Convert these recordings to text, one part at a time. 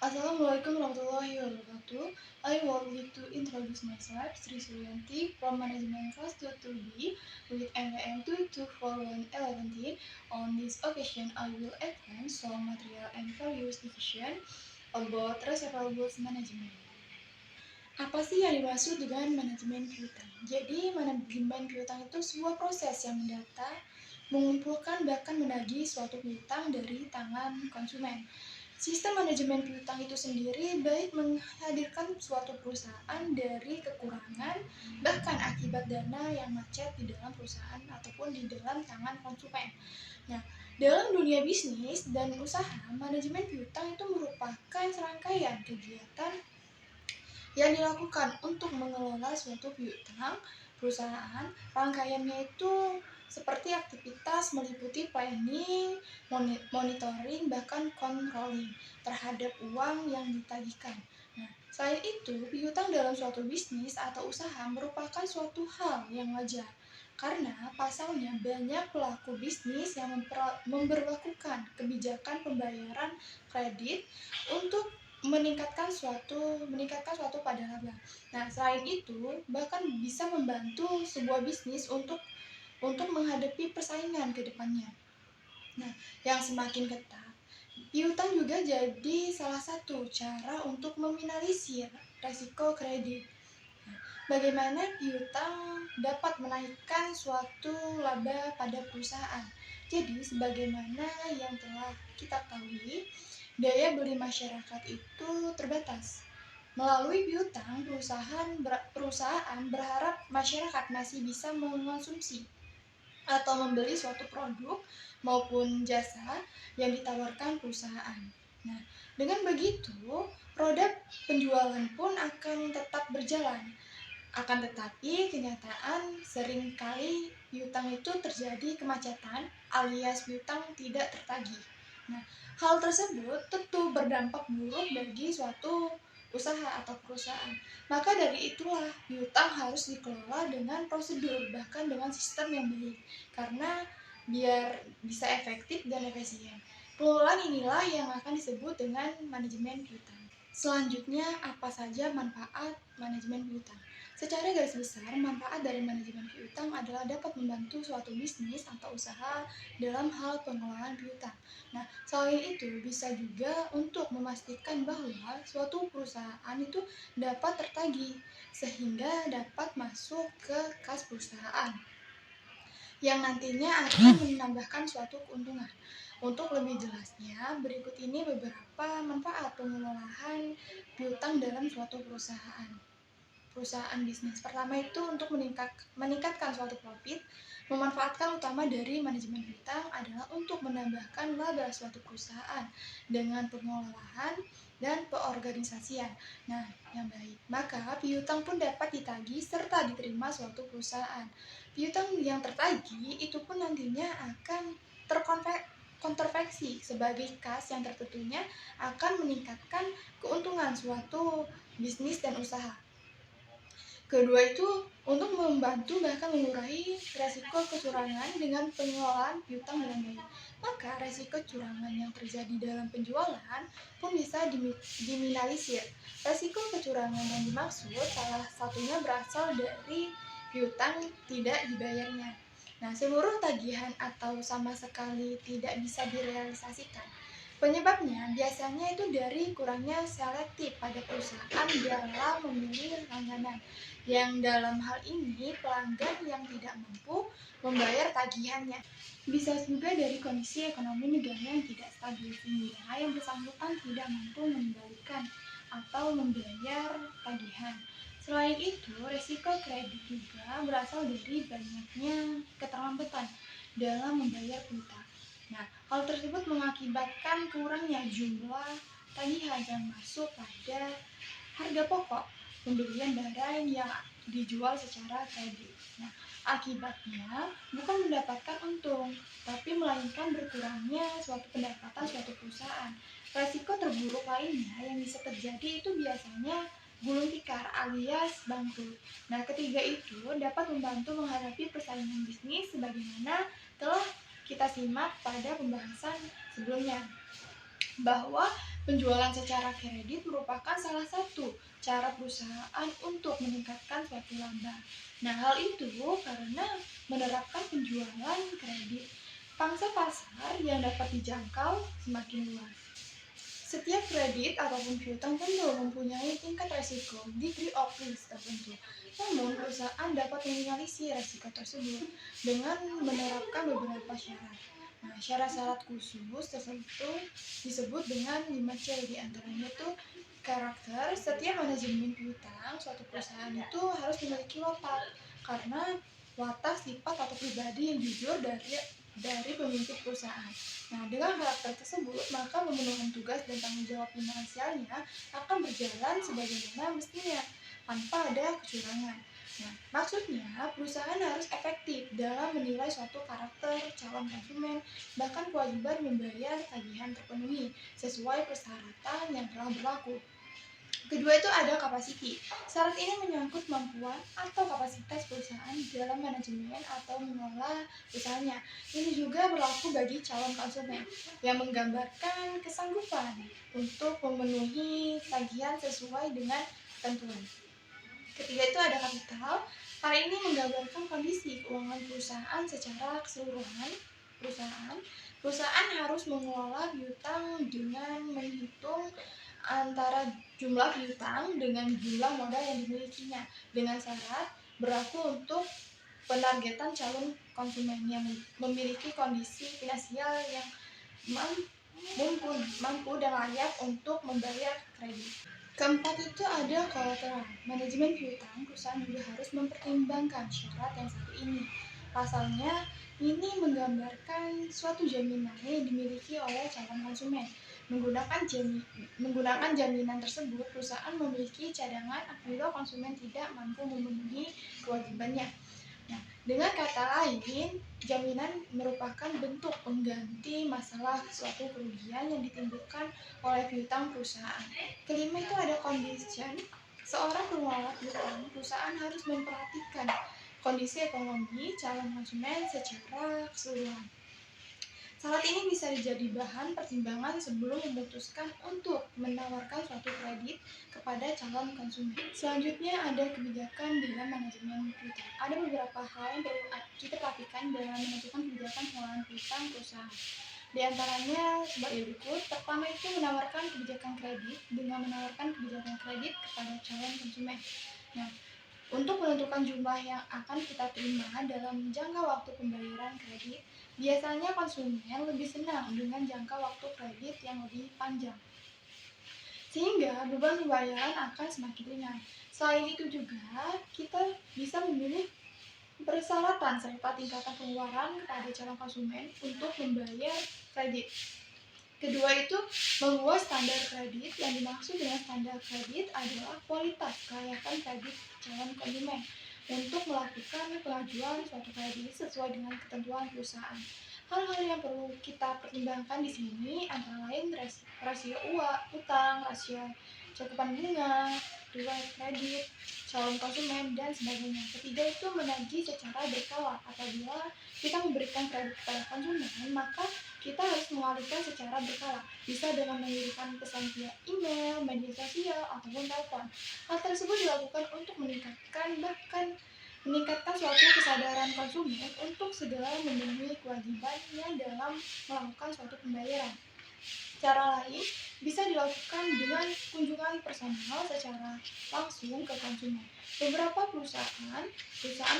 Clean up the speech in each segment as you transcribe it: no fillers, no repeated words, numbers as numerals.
Assalamualaikum warahmatullahi wabarakatuh. I would like to introduce myself, Sri Suryanti, from Management Class 22B with NPM 22411. On this occasion, I will explain some material and values division about receivables management. Apa sih yang dimaksud dengan manajemen piutang? Jadi, manajemen piutang itu sebuah proses yang mendata, mengumpulkan bahkan menagih suatu piutang dari tangan konsumen. Sistem manajemen piutang itu sendiri baik menghadirkan suatu perusahaan dari kekurangan, bahkan akibat dana yang macet di dalam perusahaan ataupun di dalam tangan konsumen. Nah, dalam dunia bisnis dan usaha, manajemen piutang itu merupakan serangkaian kegiatan yang dilakukan untuk mengelola suatu piutang perusahaan. Rangkaiannya itu seperti aktivitas meliputi planning, monitoring, bahkan controlling terhadap uang yang ditagihkan. Nah, selain itu, piutang dalam suatu bisnis atau usaha merupakan suatu hal yang wajar karena pasalnya banyak pelaku bisnis yang memberlakukan kebijakan pembayaran kredit untuk meningkatkan suatu pada laba. Nah, selain itu, bahkan bisa membantu sebuah bisnis untuk menghadapi persaingan ke depannya. Nah, yang semakin ketat, piutang juga jadi salah satu cara untuk meminimalisir resiko kredit. Nah, bagaimana piutang dapat menaikkan suatu laba pada perusahaan? Jadi, sebagaimana yang telah kita ketahui, daya beli masyarakat itu terbatas. Melalui piutang, perusahaan berharap masyarakat masih bisa mengonsumsi atau membeli suatu produk maupun jasa yang ditawarkan perusahaan. Nah, dengan begitu, roda penjualan pun akan tetap berjalan. Akan tetapi, kenyataan seringkali piutang itu terjadi kemacetan alias piutang tidak tertagih. Nah, hal tersebut tentu berdampak buruk bagi suatu usaha atau perusahaan. Maka dari itulah piutang harus dikelola dengan prosedur bahkan dengan sistem yang baik karena biar bisa efektif dan efisien. Pengelolaan inilah yang akan disebut dengan manajemen piutang. Selanjutnya, apa saja manfaat manajemen piutang? Secara garis besar, manfaat dari manajemen piutang adalah dapat membantu suatu bisnis atau usaha dalam hal pengelolaan piutang. Nah, selain itu bisa juga untuk memastikan bahwa suatu perusahaan itu dapat tertagih sehingga dapat masuk ke kas perusahaan yang nantinya akan menambahkan suatu keuntungan. Untuk lebih jelasnya, berikut ini beberapa manfaat pengelolaan piutang dalam suatu perusahaan bisnis. Pertama itu untuk meningkatkan suatu profit. Memanfaatkan utama dari manajemen piutang adalah untuk menambahkan laba suatu perusahaan dengan pengelolaan dan peorganisasian. Nah, yang baik. Maka piutang pun dapat ditagih serta diterima suatu perusahaan. Piutang yang tertagih itu pun nantinya akan terkonversi sebagai kas yang tertentunya akan meningkatkan keuntungan suatu bisnis dan usaha. Kedua itu untuk membantu bahkan mengurangi resiko kecurangan dengan pengelolaan piutang dengan baik. Maka resiko kecurangan yang terjadi dalam penjualan pun bisa diminimalisir. Resiko kecurangan yang dimaksud salah satunya berasal dari piutang tidak dibayarnya. Nah, seluruh tagihan atau sama sekali tidak bisa direalisasikan. Penyebabnya biasanya itu dari kurangnya selektif pada perusahaan dalam memilih langganan, yang dalam hal ini pelanggan yang tidak mampu membayar tagihannya. Bisa juga dari kondisi ekonomi negara yang tidak stabil sehingga yang bersangkutan tidak mampu mengembalikan atau membayar tagihan. Selain itu, risiko kredit juga berasal dari banyaknya keterlambatan dalam membayar piutang. Nah, hal tersebut mengakibatkan kurangnya jumlah tagihan yang masuk pada harga pokok pembelian barang yang dijual secara kredit. Nah, akibatnya bukan mendapatkan untung, tapi melainkan berkurangnya suatu pendapatan suatu perusahaan. Resiko terburuk lainnya yang bisa terjadi itu biasanya gulung tikar alias bangkrut. Nah, ketiga itu dapat membantu menghadapi persaingan bisnis sebagaimana telah kita simak pada pembahasan sebelumnya, bahwa Penjualan secara kredit merupakan salah satu cara perusahaan untuk meningkatkan suatu laba. Nah, hal itu karena menerapkan penjualan kredit, pangsa pasar yang dapat dijangkau semakin luas. Setiap kredit ataupun piutang tentu mempunyai tingkat risiko, degree of risk tertentu. Namun, perusahaan dapat meminimalisir risiko tersebut dengan menerapkan beberapa syarat. Nah, syarat-syarat khusus tertentu disebut dengan 5C, di antaranya itu karakter. Setiap manajemen piutang suatu perusahaan itu harus memiliki watak, karena watak sifat atau pribadi yang jujur dari pemimpin perusahaan. Nah, dengan karakter tersebut, maka pemenuhan tugas dan tanggung jawab finansialnya akan berjalan sebagaimana mestinya, tanpa ada kecurangan. Nah, maksudnya perusahaan harus efektif dalam menilai suatu karakter calon konsumen, bahkan kewajiban membayar tagihan terpenuhi sesuai persyaratan yang telah berlaku. Kedua itu ada capacity. Syarat ini menyangkut kemampuan atau kapasitas perusahaan dalam manajemen atau mengelola usahanya. Ini juga berlaku bagi calon konsumen yang menggambarkan kesanggupan untuk memenuhi tagihan sesuai dengan ketentuan. Ketiga itu ada kapital. Hal ini menggambarkan kondisi keuangan perusahaan secara keseluruhan. Perusahaan harus mengelola piutang dengan menghitung antara jumlah piutang dengan jumlah modal yang dimilikinya, dengan syarat berlaku untuk penargetan calon konsumen yang memiliki kondisi finansial yang mampu dan layak untuk membayar kredit. Keempat itu ada kolateral. Manajemen piutang perusahaan juga harus mempertimbangkan syarat yang satu ini. Pasalnya, ini menggambarkan suatu jaminan yang dimiliki oleh calon konsumen. Menggunakan jaminan tersebut, perusahaan memiliki cadangan apabila konsumen tidak mampu memenuhi kewajibannya. Nah, dengan kata lain, jaminan merupakan bentuk pengganti masalah suatu kerugian yang ditimbulkan oleh piutang perusahaan. Kelima itu ada condition. Seorang pengelola piutang perusahaan harus memperhatikan kondisi ekonomi calon konsumen secara keseluruhan. Syarat ini bisa jadi bahan pertimbangan sebelum memutuskan untuk menawarkan suatu kredit kepada calon konsumen. Selanjutnya ada kebijakan dalam manajemen piutang. Ada beberapa hal yang perlu kita perhatikan dalam menentukan kebijakan pengelolaan piutang perusahaan. Di antaranya sebagai berikut. Pertama itu menawarkan kebijakan kredit dengan menawarkan kebijakan kredit kepada calon konsumen. Nah, untuk menentukan jumlah yang akan kita terima dalam jangka waktu pembayaran kredit, biasanya konsumen lebih senang dengan jangka waktu kredit yang lebih panjang, sehingga beban pembayaran akan semakin ringan. Selain itu juga, kita bisa memilih persyaratan serta tingkatan pengeluaran kepada calon konsumen untuk membayar kredit. Kedua itu membuat standar kredit. Yang dimaksud dengan standar kredit adalah kualitas kelayakan kredit calon konsumen untuk melakukan pengajuan suatu kredit sesuai dengan ketentuan perusahaan. Hal-hal yang perlu kita pertimbangkan di sini antara lain rasio utang, rasio cakupan bunga, riwayat kredit calon konsumen, dan sebagainya. Ketiga itu menagih secara berkala. Apabila kita memberikan kredit kepada konsumen, maka kita harus mengalihkan secara berkala, bisa dengan mengirimkan pesan via email, media sosial, ataupun telepon. Hal tersebut dilakukan untuk meningkatkan suatu kesadaran konsumen untuk segera memenuhi kewajibannya dalam melakukan suatu pembayaran. Cara lain bisa dilakukan dengan kunjungan personal secara langsung ke konsumen. Beberapa perusahaan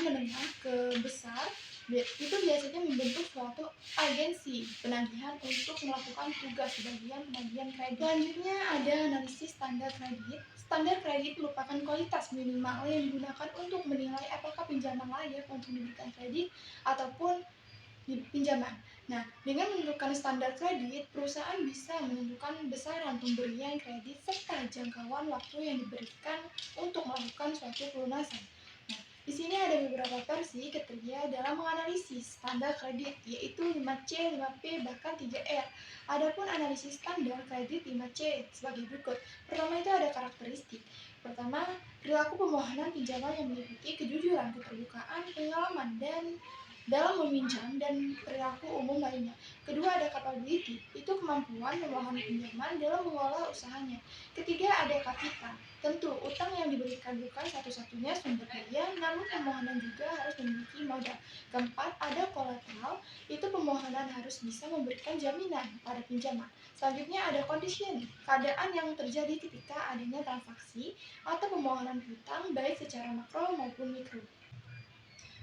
menengah ke besar itu biasanya membentuk suatu agensi penagihan untuk melakukan tugas bagian penagihan kredit. Selanjutnya ada analisis standar kredit. Standar kredit merupakan kualitas minimal yang digunakan untuk menilai apakah pinjaman layak untuk diberikan kredit ataupun pinjaman. Nah, dengan menentukan standar kredit, perusahaan bisa menentukan besaran pemberian kredit serta jangkauan waktu yang diberikan untuk melakukan suatu pelunasan. Nah, di sini ada beberapa versi kriteria dalam menganalisis standar kredit, yaitu 5C, 5P, bahkan 3R. Adapun analisis standar kredit 5C sebagai berikut. Pertama itu ada karakteristik. Pertama, perilaku pemohonan pinjaman yang meliputi kejujuran, keterbukaan, pengalaman, dan dalam meminjam dan perilaku umum lainnya. Kedua ada capability, itu kemampuan pemohon pinjaman dalam mengelola usahanya. Ketiga ada kapital, tentu utang yang diberikan bukan satu-satunya sumber daya, namun pemohonan juga harus memiliki modal. Keempat ada kolateral, itu pemohonan harus bisa memberikan jaminan pada pinjaman. Selanjutnya ada condition, keadaan yang terjadi ketika adanya transaksi atau pemohonan hutang baik secara makro maupun mikro.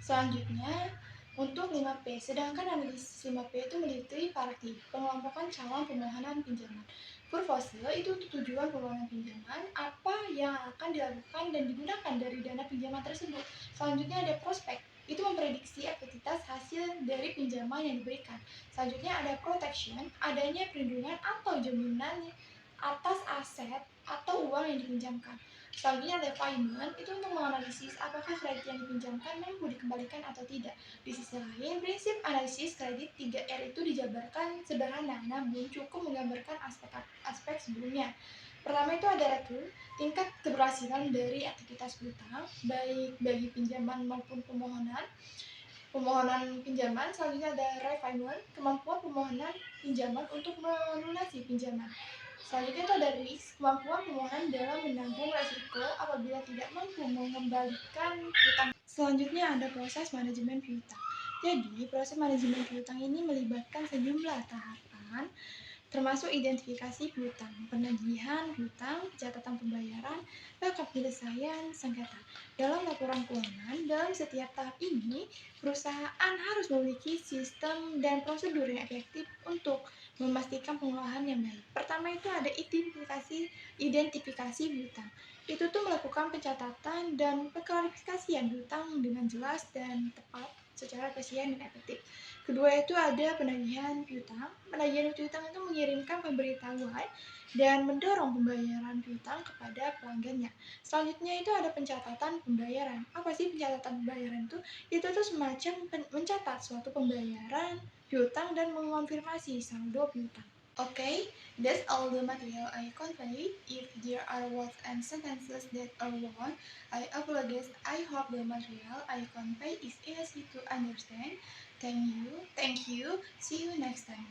Selanjutnya, untuk 5P, sedangkan analisis 5P itu meliputi parti, pengelompokan calon pemohonan pinjaman. Purpose itu untuk tujuan pemohonan pinjaman, apa yang akan dilakukan dan digunakan dari dana pinjaman tersebut. Selanjutnya ada prospek, itu memprediksi aktivitas hasil dari pinjaman yang diberikan. Selanjutnya ada protection, adanya perlindungan atau jaminan atas aset atau uang yang dipinjamkan. Selanjutnya ada payment, itu untuk menganalisis apakah kredit yang dipinjamkan mampu dikembalikan atau tidak. Di sisi lain, prinsip analisis kredit 3R itu dijabarkan sederhana, namun cukup menggambarkan aspek-aspek sebelumnya. Pertama itu ada return, tingkat keberhasilan dari aktivitas hutang, baik bagi pinjaman maupun pemohonan pinjaman. Selanjutnya ada repayment, kemampuan pemohonan pinjaman untuk melunasi pinjaman. Selanjutnya itu ada risk, kemampuan pemohon dalam menanggung resiko apabila tidak mampu mengembalikan hutang. Selanjutnya ada proses manajemen piutang. Jadi, proses manajemen piutang ini melibatkan sejumlah tahapan, termasuk identifikasi piutang, penagihan piutang, catatan pembayaran, bahkan penyelesaian sengketa. Dalam laporan keuangan, dalam setiap tahap ini, perusahaan harus memiliki sistem dan prosedur yang efektif untuk memastikan pengelolaan yang baik. Pertama itu ada identifikasi piutang. Itu tuh melakukan pencatatan dan pengklarifikasian piutang dengan jelas dan tepat secara presisi dan efektif. Kedua itu ada penagihan piutang. Penagihan piutang itu mengirimkan pemberitahuan dan mendorong pembayaran piutang kepada pelanggannya. Selanjutnya itu ada pencatatan pembayaran. Apa sih pencatatan pembayaran itu? Itu tuh semacam mencatat suatu pembayaran piutang dan mengonfirmasi saldo piutang. Okay, that's all the material I conveyed. If there are words and sentences that are wrong, I apologize. I hope the material I convey is easy to understand. Thank you. See you next time.